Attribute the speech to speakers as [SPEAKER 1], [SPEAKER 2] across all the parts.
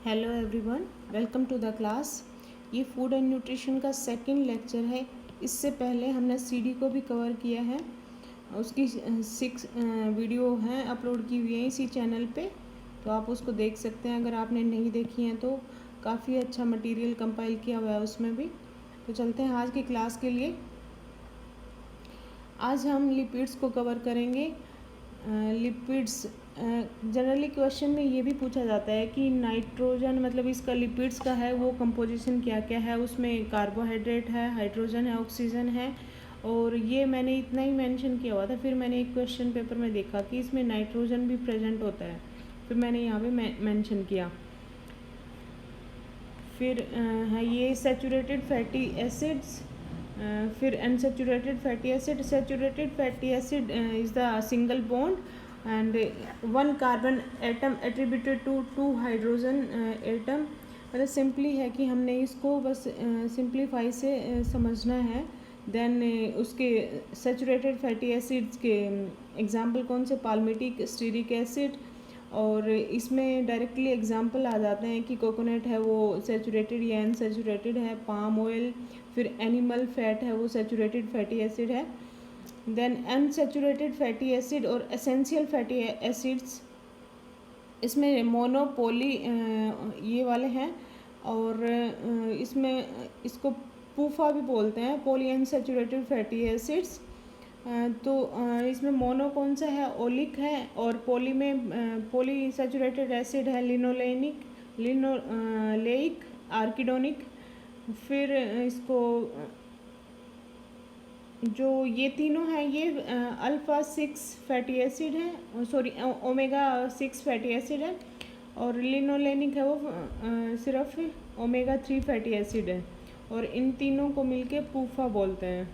[SPEAKER 1] Hello everyone, welcome to the class. ये food and nutrition का second lecture है। इससे पहले हमने सीडी को भी कवर किया है। उसकी 6 वीडियो हैं अपलोड की हुई हैं इसी चैनल पे, तो आप उसको देख सकते हैं। अगर आपने नहीं देखी हैं तो काफ़ी अच्छा मटेरियल कंपाइल किया हुआ है उसमें भी। तो चलते हैं आज की क्लास के लिए। आज हम लिपिड्स को कवर करेंगे। लिपिड्स जनरली क्वेश्चन में ये भी पूछा जाता है कि नाइट्रोजन मतलब इसका लिपिड्स का है वो कंपोजिशन क्या क्या है। उसमें कार्बोहाइड्रेट है, हाइड्रोजन है, ऑक्सीजन है। और ये मैंने इतना ही मेंशन किया हुआ था। फिर मैंने एक क्वेश्चन पेपर में देखा कि इसमें नाइट्रोजन भी प्रेजेंट होता है, फिर मैंने यहाँ पे मेंशन किया। फिर है ये सैचुरेटेड फैटी एसिड्स, फिर unsaturated fatty acid. Saturated fatty acid is the single bond and one carbon atom attributed to two hydrogen atom. मतलब सिंपली है कि हमने इसको बस सिंप्लीफाई से समझना है। देन उसके सैचुरेटेड फैटी एसिड्स के एग्जांपल कौन से, पाल्मिटिक, स्टीरिक एसिड। और इसमें डायरेक्टली एग्जांपल आ जाते हैं कि कोकोनट है वो सैचुरेटेड या अनसैचुरेटेड है, पाम ऑयल। फिर एनिमल फैट है वो सैचुरेटेड फैटी एसिड है। देन अनसैचुरेटेड फैटी एसिड और एसेंशियल फैटी एसिड्स, इसमें मोनोपोली ये वाले हैं। और इसमें इसको पूफा भी बोलते हैं, पॉली अनसैचुरेटेड फैटी एसिड्स। तो इसमें मोनो कौन सा है, ओलिक है। और पॉली में पॉली सैचुरेटेड एसिड है लिनोलेनिक, लिनोलेइक, आर्किडोनिक। फिर इसको जो ये तीनों हैं ये अल्फ़ा 6 फैटी एसिड है, सॉरी ओमेगा 6 फैटी एसिड है। और लिनोलेनिक है वो सिर्फ ओमेगा 3 फैटी एसिड है। और इन तीनों को मिलके पूफा बोलते हैं।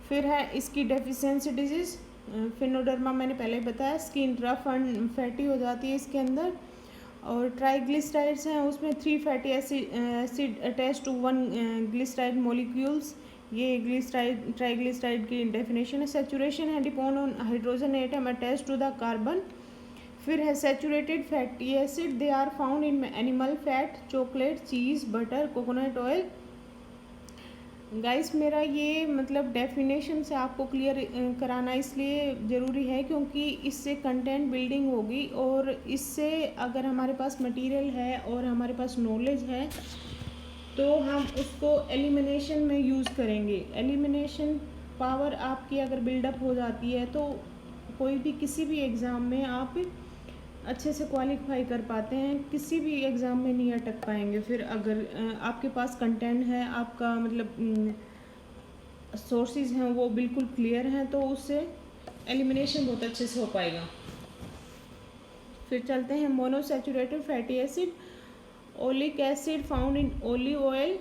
[SPEAKER 1] फिर है इसकी डेफिशिएंसी डिजीज़, फिनोडर्मा मैंने पहले ही बताया। स्किन रफ एंड फैटी हो जाती है इसके अंदर। और ट्राइग्लिसराइड्स हैं, उसमें 3 fatty acid attach to 1 glyceride molecules. ये ट्राइग्लिसराइड की डेफिनेशन है। सैचुरेशन है depend on hydrogen atom attach to the carbon. फिर है saturated fatty acid, they are found in animal fat, chocolate, cheese, butter, coconut oil. Guys मेरा ये मतलब definition से आपको क्लियर कराना इसलिए ज़रूरी है क्योंकि इससे कंटेंट बिल्डिंग होगी। और इससे अगर हमारे पास मटेरियल है और हमारे पास नॉलेज है तो हम उसको एलिमिनेशन में यूज़ करेंगे। एलिमिनेशन पावर आपकी अगर बिल्डअप हो जाती है तो कोई भी किसी भी एग्ज़ाम में आप अच्छे से क्वालिफाई कर पाते हैं, किसी भी एग्ज़ाम में नहीं अटक पाएंगे। फिर अगर आपके पास कंटेंट है, आपका मतलब सोर्सेज हैं वो बिल्कुल क्लियर हैं, तो उससे एलिमिनेशन बहुत अच्छे से हो पाएगा। फिर चलते हैं monosaturated fatty acid, oleic acid found in olive oil,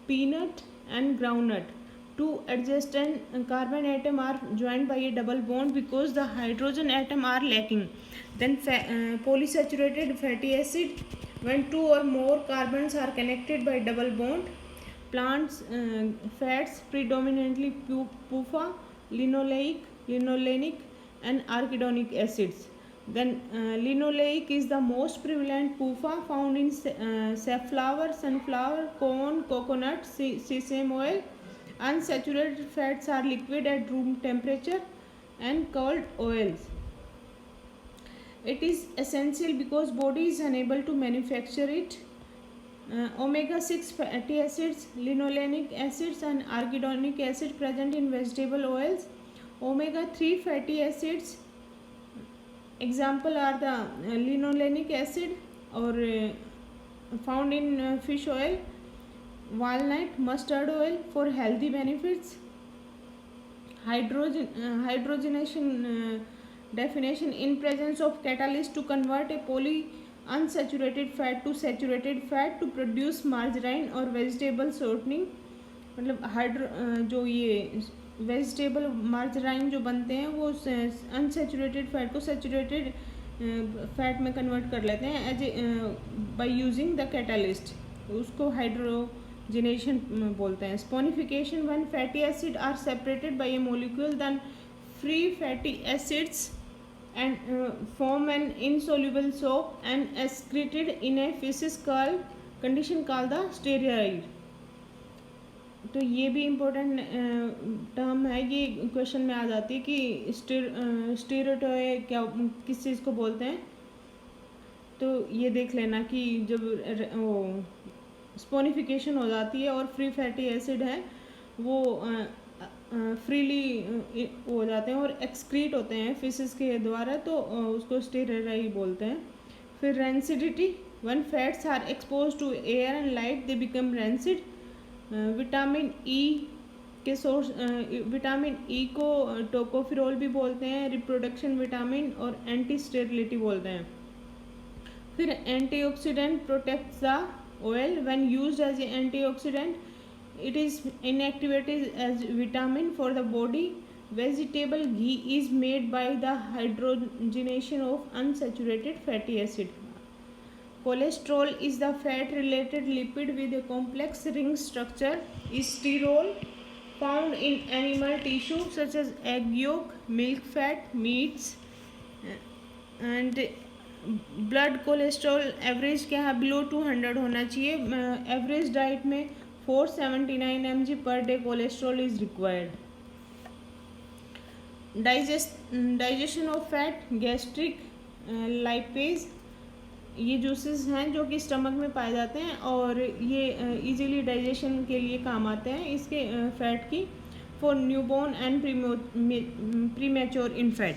[SPEAKER 1] peanut and groundnut. Two adjacent carbon atom are joined by a double bond because the hydrogen atom are lacking. Then polysaturated fatty acid, when 2 or more carbons are connected by double bond. Plants fats predominantly PUFA, linoleic, linolenic and arachidonic acids. Then linoleic is the most prevalent PUFA found in safflower, sunflower, corn, coconut, sesame oil. Unsaturated fats are liquid at room temperature and called oils. It is essential because body is unable to manufacture it. Omega 6 fatty acids, linolenic acids and arachidonic acid present in vegetable oils. Omega 3 fatty acids example are the linolenic acid or found in fish oil, walnut, mustard oil for healthy benefits. Hydrogenation definition, in presence of catalyst to convert a poly unsaturated fat to saturated fat to produce margarine or vegetable shortening. मतलब जो ये vegetable margarine जो बनते हैं वो unsaturated fat को saturated fat में convert कर लेते हैं as by using the catalyst, उसको हाइड्रोजनेशन बोलते हैं। Saponification, one fatty acid are separated by a molecule then free fatty acids and form an insoluble soap and excreted in a feces condition called the sterile. तो ये भी important term है, ये question में आ जाती है कि स्टेरोटॉय क्या किस चीज़ को बोलते हैं। तो ये देख लेना कि जब वो स्पोनिफिकेशन हो जाती है और फ्री फैटी एसिड है वो फ्रीली हो जाते हैं और एक्सक्रीट होते हैं फिसिस के द्वारा, तो उसको स्टेराई बोलते हैं। फिर rancidity, one fats are expose to air and light they become rancid. Vitamin E के सोर्स, विटामिन ई को टोकोफिरोल भी बोलते हैं, रिप्रोडक्शन विटामिन, और एंटी स्टेरिलिटी बोलते हैं। फिर antioxidant protects the oil when used as a antioxidant, it is inactivated as vitamin for the body. Vegetable ghee is made by the hydrogenation of unsaturated fatty acid. Cholesterol is the fat related lipid with a complex ring structure. Sterol found in animal tissue such as egg yolk, milk fat, meats, and blood cholesterol average क्या है, below 200 होना चाहिए। Average diet में 479 mg per day cholesterol is required. Digestion of fat, gastric, lipase, ये juices हैं जो कि stomach में पाए जाते हैं और ये इजीली डाइजेशन के लिए काम आते हैं इसके फैट की, for newborn and premature infant.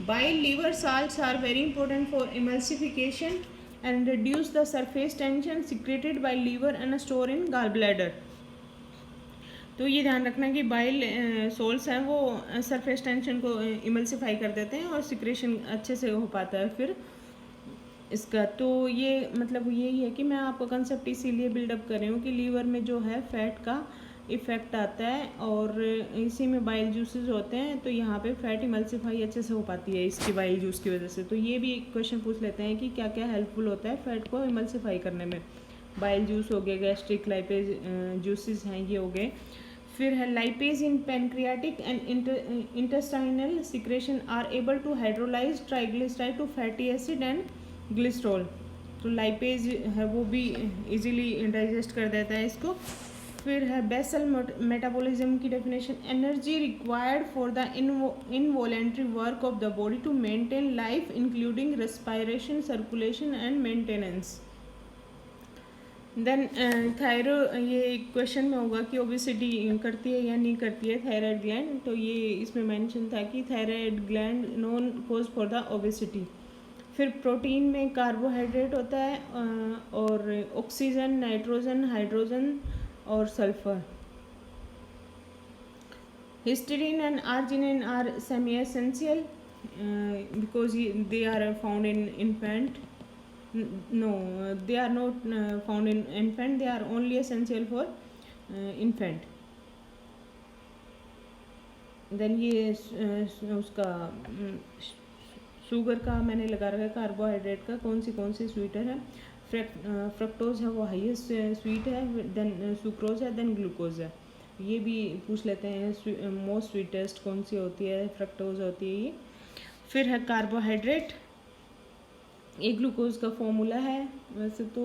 [SPEAKER 1] Bile, liver salts are very important for emulsification and reduce the surface tension secreted by liver and store in gallbladder. तो ये ध्यान रखना कि बाइल सोल्स हैं वो सरफेस टेंशन को इमल्सिफाई कर देते हैं और सिक्रेशन अच्छे से हो पाता है फिर इसका। तो ये मतलब यही है कि मैं आपको कंसेप्ट इसीलिए बिल्डअप कर रही हूँ कि लीवर में जो है फैट का इफ़ेक्ट आता है और इसी में बाइल जूसेस होते हैं, तो यहाँ पे फैट इमल्सिफाई अच्छे से हो पाती है इसकी बाइल जूस की वजह से। तो ये भी क्वेश्चन पूछ लेते हैं कि क्या क्या हेल्पफुल होता है फैट को इमल्सिफाई करने में। बाइल जूस हो गए, गैस्ट्रिक लाइपेज जूसेस हैं ये हो गए। फिर है lipase in pancreatic and intestinal secretion are able to hydrolyze triglyceride to fatty acid and glycerol. तो लाइपेज है वो भी इजीली डाइजेस्ट कर देता है इसको। फिर है बेसल मेटाबॉलिज्म की definition, energy required for the involuntary work of the body to maintain life including respiration, circulation and maintenance. Then ये क्वेश्चन में होगा कि ओबेसिटी करती है या नहीं करती है थायराइड ग्लैंड, तो ये इसमें मेंशन था कि thyroid gland non cause for the obesity. फिर प्रोटीन में कार्बोहाइड्रेट होता है और ऑक्सीजन, नाइट्रोजन, हाइड्रोजन और sulphur. Histidine and arginine are semi essential because they are found in infant. No, they are not found in infant, they are only essential for infant. Then ये उसका sugar का मैंने लगा रखा है, carbohydrate का कौन सी स्वीटर है। फ्रक्टोज है वो हाईएस्ट स्वीट है, देन सुक्रोज है, देन ग्लूकोज है। ये भी पूछ लेते हैं मोस्ट स्वीटेस्ट कौन सी होती है, फ्रक्टोज होती है ये। फिर है कार्बोहाइड्रेट, एक ग्लूकोज का फॉर्मूला है। वैसे तो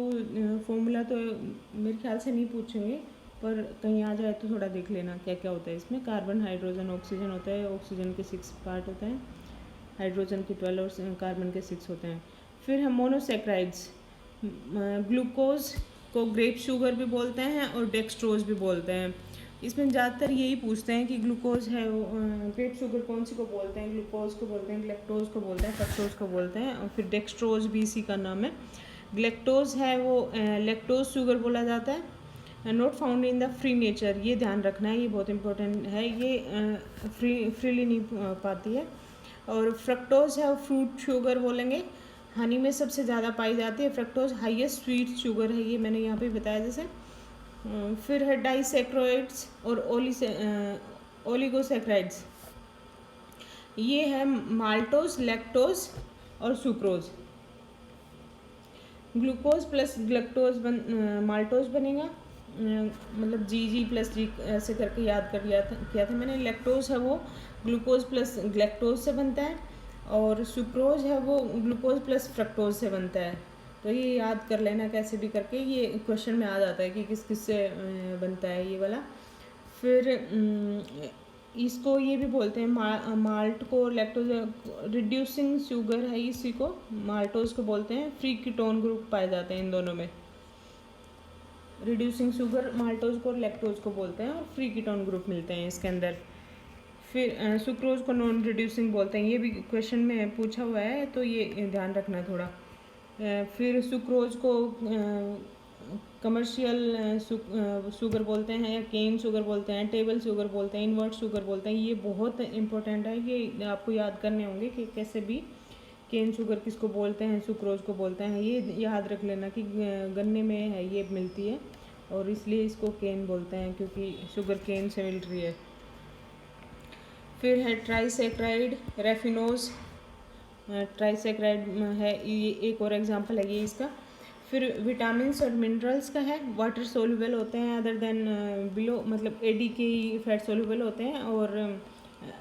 [SPEAKER 1] फॉर्मूला तो मेरे ख्याल से नहीं पूछेंगे, पर कहीं आ जाए तो थोड़ा देख लेना क्या क्या होता है इसमें। कार्बन, हाइड्रोजन, ऑक्सीजन होता है। ऑक्सीजन के 6 पार्ट होते हैं, हाइड्रोजन के 12 और कार्बन के 6 होते हैं। फिर है मोनोसेक्राइड्स, ग्लूकोज को ग्रेप शुगर भी बोलते हैं और डेक्सट्रोज भी बोलते हैं। इसमें ज़्यादातर यही पूछते हैं कि ग्लूकोज है वो ग्रेप शुगर कौन सी को बोलते हैं, ग्लूकोज को बोलते हैं, ग्लैक्टोज को बोलते हैं, फ्रक्टोज को बोलते हैं, और फिर डेक्सट्रोज भी इसी का नाम है। ग्लैक्टोज है वो लैक्टोज शुगर बोला जाता है, not found in the free nature. ये ध्यान रखना है, ये बहुत इंपॉर्टेंट है, ये फ्रीली नहीं पाती है। और फ्रक्टोज है वो फ्रूट शुगर बोलेंगे, हनी में सबसे ज़्यादा पाई जाती है फ्रक्टोज, हाईएस्ट स्वीट शुगर है, ये मैंने यहाँ पे बताया जैसे। फिर है डाइसेक्रोइड्स और ओलिगोसेक्राइड्स, ये है माल्टोज, लैक्टोज और sucrose. Glucose plus galactose maltose बनेगा, मतलब जी प्लस जी ऐसे करके याद किया था मैंने। लैक्टोज है वो ग्लूकोज प्लस ग्लैक्टोज से बनता है, और सुक्रोज है वो ग्लूकोज प्लस फ्रक्टोज से बनता है। तो ये याद कर लेना कैसे भी करके, ये क्वेश्चन में आ जाता है कि किस किस से बनता है ये वाला। फिर इसको ये भी बोलते हैं माल्ट को लैक्टोज रिड्यूसिंग शुगर है, इसी को माल्टोज को बोलते हैं। फ्री कीटोन ग्रुप पाए जाते हैं इन दोनों में। रिड्यूसिंग शुगर माल्टोज को और लैक्टोज को बोलते हैं, और फ्री कीटोन ग्रुप मिलते हैं इसके अंदर। फिर सुक्रोज को नॉन रिड्यूसिंग बोलते हैं, ये भी क्वेश्चन में पूछा हुआ है, तो ये ध्यान रखना थोड़ा। फिर सुक्रोज को कमर्शियल शुगर बोलते हैं, या केन शुगर बोलते हैं, टेबल शुगर बोलते हैं, इन्वर्ट शुगर बोलते हैं। ये बहुत इंपॉर्टेंट है, ये आपको याद करने होंगे कि कैसे भी केन शुगर किसको बोलते हैं, सुक्रोज को बोलते हैं। ये याद रख लेना कि गन्ने में है ये मिलती है, और इसलिए इसको केन बोलते हैं क्योंकि शुगर केन से मिल रही है। फिर है ट्राइसेक्राइड रेफिनोज, ट्राइसेक्राइड है ये एक और एग्जांपल है ये इसका। फिर विटामिन्स और मिनरल्स का है, वाटर सोल्यूबल होते हैं अदर देन बिलो, मतलब एडी के फैट सोल्यूबल होते हैं, और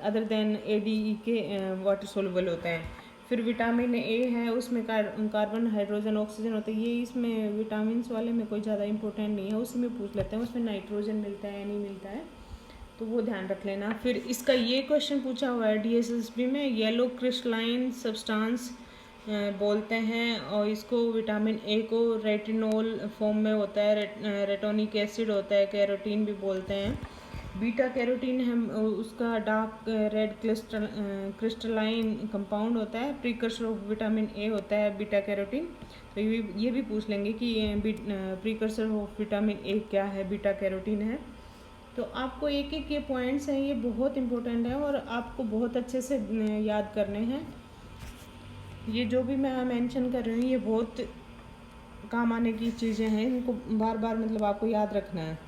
[SPEAKER 1] अदर देन एडी के वाटर सोल्यूबल होते हैं। फिर विटामिन ए है, उसमें कार्बन हाइड्रोजन ऑक्सीजन होता है। ये इसमें विटामिन्स वाले में कोई ज़्यादा इंपॉर्टेंट नहीं है, उसी में पूछ लेते हैं उसमें नाइट्रोजन मिलता है या नहीं मिलता है, तो वो ध्यान रख लेना। फिर इसका ये क्वेश्चन पूछा हुआ है डीएसएसबी में, येलो क्रिस्टलाइन सब्सटेंस बोलते हैं, और इसको विटामिन ए को रेटिनोल फॉर्म में होता है, रेटोनिक एसिड होता है, कैरोटीन भी बोलते हैं। बीटा कैरोटीन है, उसका डार्क रेड क्रिस्टलाइन कंपाउंड होता है, प्रीकर्सर ऑफ विटामिन ए होता है बीटा कैरोटीन। तो ये भी पूछ लेंगे कि प्रीकर्सर ऑफ विटामिन ए क्या है, बीटा कैरोटीन है। तो आपको एक एक ये पॉइंट्स हैं, ये बहुत इंपॉर्टेंट है और आपको बहुत अच्छे से याद करने हैं। ये जो भी मैं मेंशन कर रही हूँ ये बहुत काम आने की चीज़ें हैं, इनको बार बार मतलब आपको याद रखना है।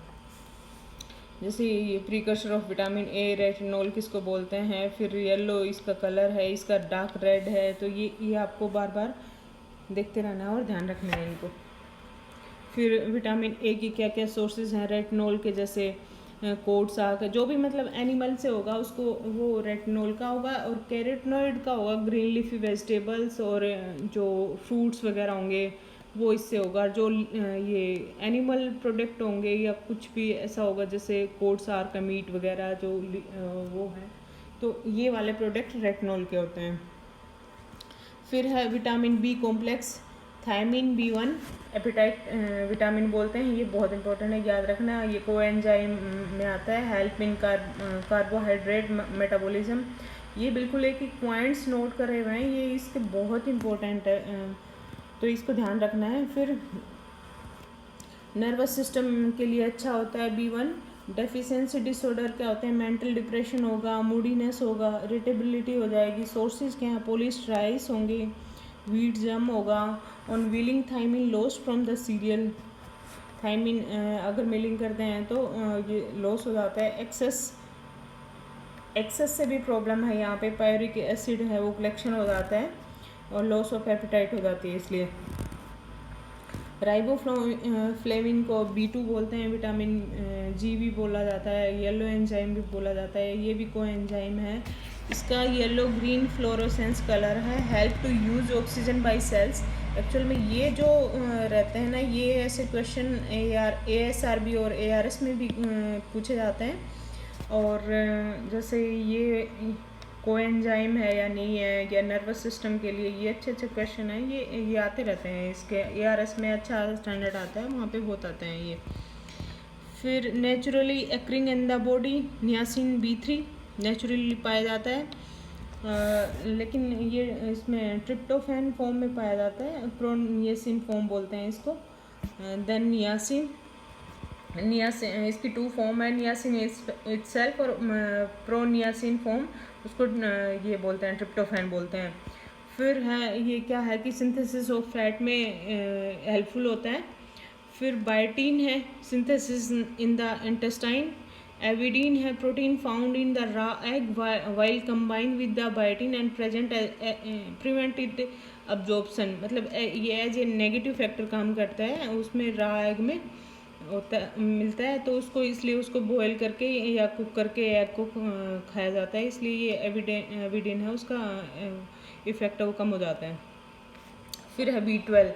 [SPEAKER 1] जैसे ये precursor of vitamin A, retinol किसको बोलते हैं, फिर येलो इसका कलर है, इसका डार्क रेड है, तो ये आपको बार बार देखते रहना है और ध्यान रखना है इनको। फिर विटामिन ए की क्या क्या सोर्सेज हैं, रेटिनोल के जैसे कोट साग, जो भी मतलब एनिमल से होगा उसको वो रेटिनोल का होगा, और कैरोटिनॉइड का होगा ग्रीन लीफी वेजिटेबल्स, और जो फ्रूट्स वगैरह होंगे वो इससे होगा। जो ये एनिमल प्रोडक्ट होंगे या कुछ भी ऐसा होगा जैसे कोट साग का मीट वगैरह जो वो है, तो ये वाले प्रोडक्ट रेटिनोल के होते हैं। फिर है vitamin B complex, thiamine B1 appetite vitamin बोलते हैं, ये बहुत इंपॉर्टेंट है, याद रखना। ये कोएंजाइम में आता है, हेल्प इन कार्बोहाइड्रेट मेटाबॉलिज्म। ये बिल्कुल एक एक पॉइंट्स नोट करे हुए हैं, ये इसके बहुत इंपॉर्टेंट है, तो इसको ध्यान रखना है। फिर नर्वस सिस्टम के लिए अच्छा होता है B1। डेफिशिएंसी डिसऑर्डर क्या होते हैं, मेंटल डिप्रेशन होगा, मूडीनेस होगा, इरिटेबिलिटी हो जाएगी। सोर्सेज क्या हैं, पोलिस्टराइस होंगे, वीट जम होगा, on wheeling thiamine loss from the cereal. Thiamine अगर मिलिंग करते हैं तो ये लॉस हो जाता है। एक्सेस से भी प्रॉब्लम है यहाँ पे, पायरिक एसिड है वो कलेक्शन हो जाता है और लॉस ऑफ एपेटाइट हो जाती है इसलिए। राइबोफ्लेविन को B2 बोलते हैं, विटामिन जी भी बोला जाता है, येलो एंजाइम भी बोला जाता है, ये भी कोएंजाइम है। इसका येलो ग्रीन फ्लोरोसेंस कलर है, help to use oxygen by cells. Actual में ये जो रहते हैं ना, ये ऐसे क्वेश्चन ASRB और ARS में भी पूछे जाते हैं। और जैसे ये कोएंजाइम है या नहीं है, या नर्वस सिस्टम के लिए ये अच्छे अच्छे क्वेश्चन हैं, ये आते रहते हैं। इसके ARS में अच्छा स्टैंडर्ड आता है, वहाँ पे बहुत आते हैं ये। फिर naturally occurring in the body, niacin B3 naturally पाया जाता है, लेकिन ये इसमें ट्रिप्टोफैन फॉर्म में पाया जाता है, प्रोनियासिन फॉर्म बोलते हैं इसको। देन नियासिन इसकी 2 फॉर्म है, नियासिन इटसेल्फ और प्रोनियासिन फॉर्म, उसको ये बोलते हैं ट्रिप्टोफैन बोलते हैं। फिर है ये क्या है कि सिंथेसिस ऑफ फैट में हेल्पफुल होता है। फिर बायोटीन है, सिंथेसिस इन द इंटेस्टाइन। एविडीन है, प्रोटीन फाउंड इन द रा egg while combine with the biotin and present prevent it absorption, मतलब ये एज ए नेगेटिव फैक्टर काम करता है, उसमें रा एग में होता मिलता है, तो उसको इसलिए उसको बॉयल करके या कुक करके एग को खाया जाता है, इसलिए ये एविडिन है उसका इफ़ेक्ट है वो कम हो जाता है। फिर है B12,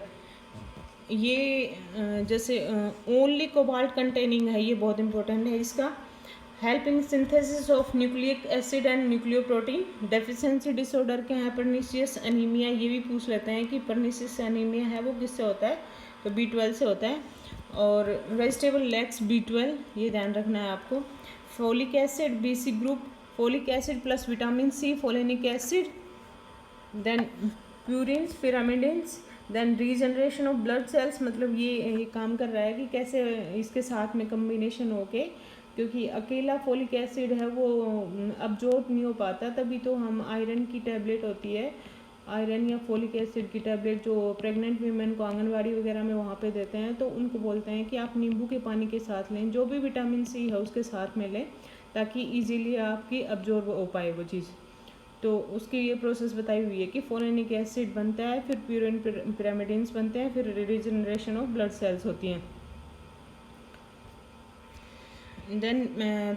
[SPEAKER 1] ये जैसे ओनली कोबाल्ट कंटेनिंग है, ये बहुत इंपॉर्टेंट है इसका। Helping synthesis of nucleic acid and nucleoprotein. Deficiency disorder के हैं परनीशियस एनीमिया, ये भी पूछ लेते हैं कि परनीशियस एनीमिया है वो किससे होता है, तो B12 से होता है। और वेजिटेबल लैक्स B12, ये ध्यान रखना है आपको। Folic acid BC group, folic acid plus vitamin C, folinic acid, then purines, pyrimidines, then regeneration of blood cells. मतलब ये काम कर रहा है कि कैसे इसके साथ में कम्बिनेशन होके, क्योंकि अकेला फोलिक एसिड है वो अब्जॉर्ब नहीं हो पाता, तभी तो हम आयरन की टैबलेट होती है, आयरन या फोलिक एसिड की टैबलेट जो प्रेग्नेंट वीमेन को आंगनवाड़ी वगैरह में वहाँ पे देते हैं, तो उनको बोलते हैं कि आप नींबू के पानी के साथ लें, जो भी विटामिन C है उसके साथ में लें, ताकि इजीली आपकी अब्जॉर्ब हो पाए वो चीज़। तो उसकी ये प्रोसेस बताई हुई है कि फोलेनिक एसिड बनता है, फिर प्यूरिन पिरामिडिन्स बनते हैं, फिर रीजनरेशन ऑफ ब्लड सेल्स होती हैं। Then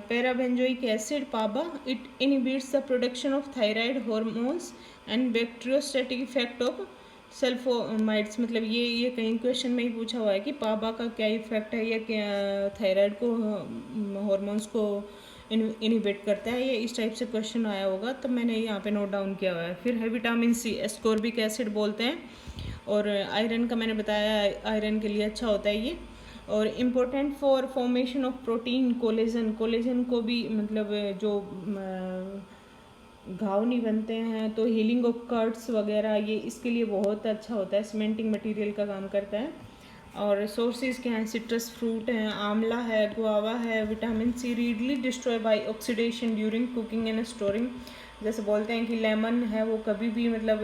[SPEAKER 1] parabenzoic acid PABA, it inhibits the production of thyroid hormones and bacteriostatic effect of sulphonamides. मतलब ये कहीं क्वेश्चन में ही पूछा हुआ है कि पाबा का क्या इफेक्ट है, या क्या थायराइड को हार्मोन्स को इनहिबिट करता है, ये इस टाइप से क्वेश्चन आया होगा, तो मैंने यहाँ पे नोट डाउन किया हुआ है। फिर है विटामिन C, एस्कॉर्बिक एसिड बोलते हैं, और आयरन का मैंने बताया, आयरन के लिए अच्छा होता है ये। और important for formation of protein collagen, collagen को भी मतलब जो घाव नहीं बनते हैं तो हीलिंग ऑफ कट्स वगैरह, ये इसके लिए बहुत अच्छा होता है, सीमेंटिंग मटेरियल का काम करता है। और सोर्सेज क्या हैं, सिट्रस फ्रूट हैं, आंवला है, गुआवा है। Vitamin C readily destroy by oxidation during cooking and storing. जैसे बोलते हैं कि लेमन है वो कभी भी मतलब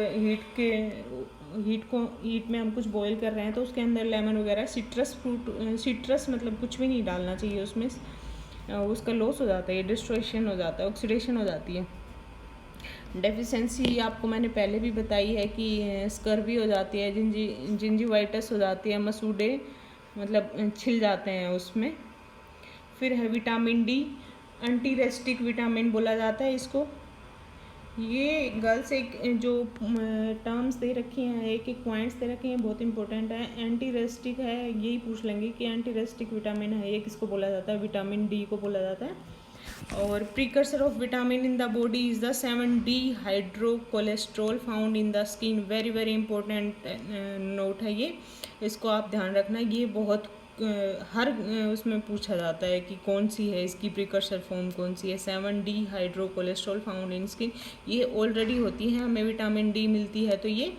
[SPEAKER 1] हीट में हम कुछ बॉईल कर रहे हैं तो उसके अंदर लेमन वगैरह, सिट्रस फ्रूट, सिट्रस मतलब कुछ भी नहीं डालना चाहिए उसमें, उसका लॉस हो जाता है, डिस्ट्रॉयशन हो जाता है, ऑक्सीडेशन हो जाती है। डेफिशिएंसी आपको मैंने पहले भी बताई है कि स्कर्वी हो जाती है, जिंजीवाइटिस हो जाती है, मसूड़े मतलब छिल जाते हैं उसमें। फिर है vitamin D, anti Reichstag vitamin बोला जाता है इसको। ये गर्ल्स एक जो टर्म्स दे रखी हैं, एक एक पॉइंट्स दे रखे हैं, बहुत इंपॉर्टेंट है। एंटी रेस्टिक है, यही पूछ लेंगे कि एंटी रेस्टिक विटामिन है ये किसको बोला जाता है, विटामिन D को बोला जाता है। और precursor of vitamin in the body is the 7D hydro cholesterol found in the skin. Very very important note है ये, इसको आप ध्यान रखना। ये बहुत हर उसमें पूछा जाता है कि कौन सी है इसकी प्रीकर्सर फॉर्म, कौन सी है। 7D hydro cholesterol found in skin, ये ऑलरेडी होती है, हमें विटामिन D मिलती है तो ये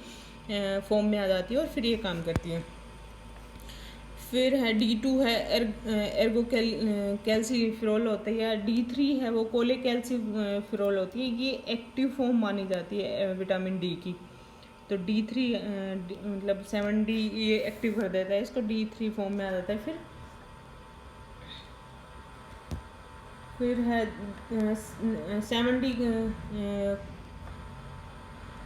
[SPEAKER 1] फॉर्म में आ जाती है और फिर ये काम करती है। फिर है D2 है एर्गो कैल्सीफिरोल होता है, या D3 है वो कोले कैल्सीफिरोल होती है, ये एक्टिव फॉर्म मानी जाती है विटामिन D की। तो D3 मतलब 7D ये एक्टिव कर देता है इसको, D3 फॉर्म में आ जाता है। फिर है 7D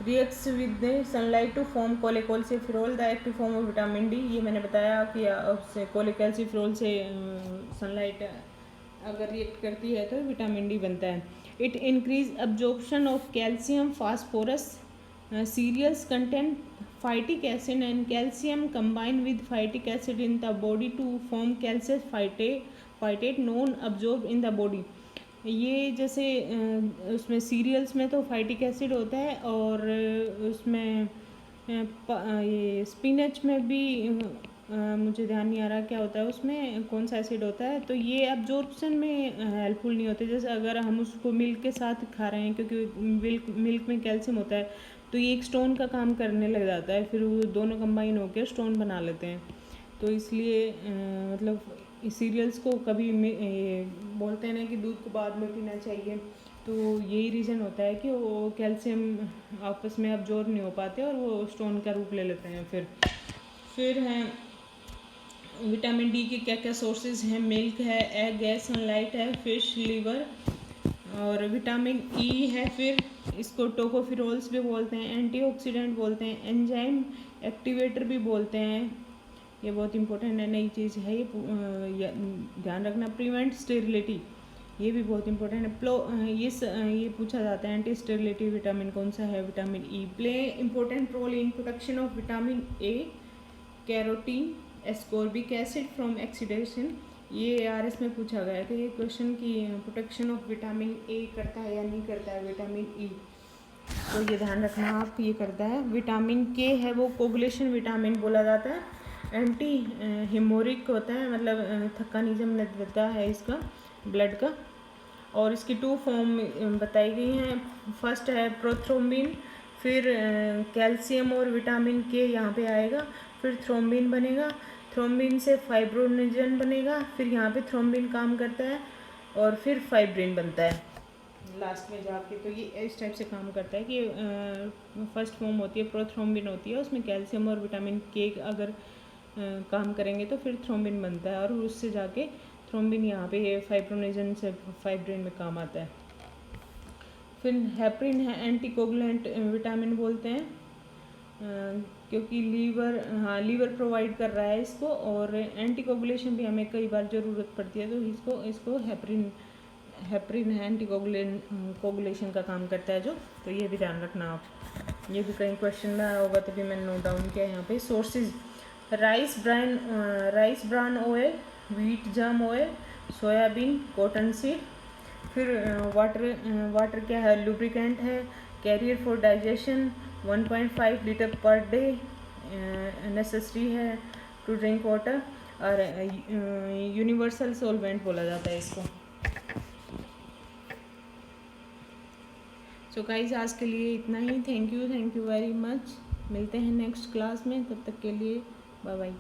[SPEAKER 1] reacts with sunlight to form cholecalciferol, the active form of vitamin D। ये मैंने बताया कि उससे कोलेकैल्सिफेरॉल से सनलाइट अगर रिएक्ट करती है तो विटामिन D बनता है। It increase absorption of calcium, phosphorus. Cereals content phytic acid and calcium combine with phytic acid in the body to form calcium phytate non absorb in the body. ये जैसे उसमें serials में तो phytic acid होता है, और उसमें ये स्पिनच में भी मुझे ध्यान नहीं आ रहा क्या होता है, उसमें कौन सा एसिड होता है, तो ये एब्जॉर्प्शन में हेल्पफुल नहीं होते। जैसे अगर हम उसको मिल्क के साथ खा रहे हैं, क्योंकि मिल्क में कैल्शियम होता है, तो ये एक स्टोन का काम करने लग जाता है, फिर वो दोनों कंबाइन होकर स्टोन बना लेते हैं। तो इसलिए मतलब सीरियल्स को कभी बोलते हैं ना कि दूध को बाद में पीना चाहिए, तो यही रीज़न होता है कि वो कैल्शियम आपस में अब्जॉर्ब नहीं हो पाते और वो स्टोन का रूप ले लेते हैं। फिर हैं विटामिन D के क्या क्या सोर्सेज हैं, मिल्क है, एग है, सनलाइट है, फिश लीवर, और विटामिन E है। फिर इसको टोकोफिरोल्स भी बोलते हैं, एंटीऑक्सीडेंट बोलते हैं, एंजाइम एक्टिवेटर भी बोलते हैं। ये बहुत इंपॉर्टेंट है, नई चीज़ है ये, ध्यान रखना। प्रिवेंट स्टेरिलिटी, ये भी बहुत इंपॉर्टेंट है। ये पूछा जाता है एंटी स्टेरिलिटी विटामिन कौन सा है, vitamin E play important role in protection of vitamin A carotene ascorbic acid from oxidation. ये आरएस में पूछा गया था ये क्वेश्चन की प्रोटेक्शन ऑफ विटामिन ए करता है या नहीं करता है विटामिन ई, तो ये ध्यान रखना आप, ये करता है। विटामिन के है वो कोगुलेशन विटामिन बोला जाता है, एंटी हिमोरिक होता है, मतलब थक्का निजम देता है इसका ब्लड का। और इसकी 2 फॉर्म बताई गई हैं। फर्स्ट है प्रोथ्रोम्बिन, फिर कैल्शियम और विटामिन के यहाँ पे आएगा, फिर थ्रोम्बिन बनेगा, थ्रोम्बिन से फाइब्रोनिजन बनेगा, फिर यहाँ पे थ्रोम्बिन काम करता है और फिर फाइब्रिन बनता है लास्ट में जाके। तो ये इस टाइप से काम करता है कि फर्स्ट फॉर्म होती है प्रोथ्रोम्बिन होती है, उसमें कैल्शियम और विटामिन के अगर काम करेंगे तो फिर थ्रोम्बिन बनता है और उससे जाके थ्रोम्बिन यहाँ पे फाइब्रोनिजन से फाइब्रिन में काम आता है। फिर हेपरिन है एंटीकोगुलेंट विटामिन बोलते हैं क्योंकि लीवर प्रोवाइड कर रहा है इसको, और एंटीकोगुलेशन भी हमें कई बार ज़रूरत पड़ती है, तो इसको हेपरिन है कोगुलेशन का काम करता है जो। तो ये भी ध्यान रखना आप, ये भी कहीं क्वेश्चन में आया होगा तभी मैंने नोट डाउन किया यहाँ पे। Sources rice bran oil, wheat germ oil, soybean, cotton seed. फिर वाटर क्या है, लुब्रिकेंट है, carrier for digestion 1.5 litre per day necessary है टू ड्रिंक वाटर, और यूनिवर्सल सोलवेंट बोला जाता है इसको। सो गाइस आज के लिए इतना ही। Thank you very much. मिलते हैं नेक्स्ट क्लास में, तब तक के लिए बाय बाय।